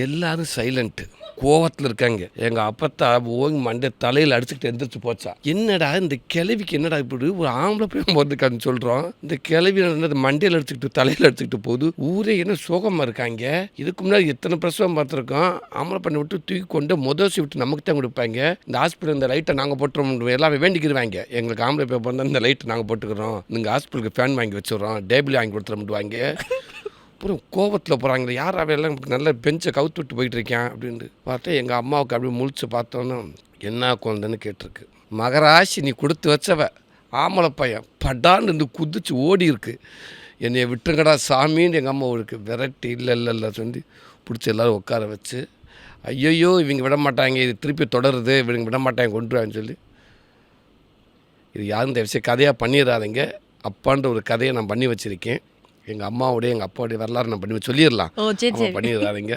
எல்லாரும் சைலண்ட்டு, கோவத்தில் இருக்காங்க. எங்கள் அப்பத்தா ஓங்கி மண்டை தலையில் அடிச்சுக்கிட்டு எந்திரிச்சு போச்சா. என்னடா இந்த கிளவிக்கு என்னடா இப்படி ஒரு ஆம்பளை பையன் போகிறதுக்கான்னு சொல்கிறோம். இந்த கிளவி என்னது மண்டையில் அடிச்சுக்கிட்டு தலையில் அடிச்சுக்கிட்டு போகுது. ஊரே என்ன சோகமாக இருக்காங்க. இதுக்கு முன்னாடி எத்தனை பிரசவம் பார்த்துருக்கோம். ஆம்பளை பண்ணி விட்டு தூக்கி கொண்டு முதல் விட்டு நமக்கு தான் கொடுப்பாங்க. இந்த ஹாஸ்பிட்டல் இந்த லைட்டை நாங்கள் போட்டுறோம் எல்லாமே வேண்டிக்கிடுவாங்க. எங்களுக்கு ஆம்பளை பையன் பிறந்தா இந்த லைட்டை நாங்கள் போட்டுக்கிறோம், நீங்கள் ஹாஸ்பிட்டலுக்கு ஃபேன் வாங்கி வச்சுடுறோம், டேபிள் வாங்கி கொடுத்துருவாங்க. அப்புறம் கோபத்தில் போகிறாங்க. யார் அவையெல்லாம் நல்ல பெஞ்சை கவுத்து விட்டு போயிட்டு இருக்கேன் அப்படின்ட்டு பார்த்தா எங்கள் அம்மாவுக்கு அப்படியே முழிச்சு பார்த்தோன்னா என்ன குழந்தைன்னு கேட்டிருக்கு. மகராசி நீ கொடுத்து வச்சவ ஆம்பளை பையன் படான்னு இருந்து குதிச்சு ஓடி இருக்கு. என்னைய விட்டுருங்கடா சாமின்னு எங்கள் அம்மா இருக்கு விரட்டி இல்லை சொல்லி பிடிச்சி எல்லோரும் உட்கார வச்சு ஐயோ இவங்க விட மாட்டாங்க, இது திருப்பி தொடருது, இவங்க விட மாட்டாங்க கொண்டுருவான்னு சொல்லி இது யாரும் இந்த விஷயம் கதையாக பண்ணிடாதீங்க. அப்பான்ற ஒரு கதையை நான் பண்ணி வச்சுருக்கேன். எங்கள் அம்மாவுடைய எங்கள் அப்பாவுடைய வரலாறு நான் பண்ணி சொல்லிடலாம், பண்ணிடுறாதீங்க.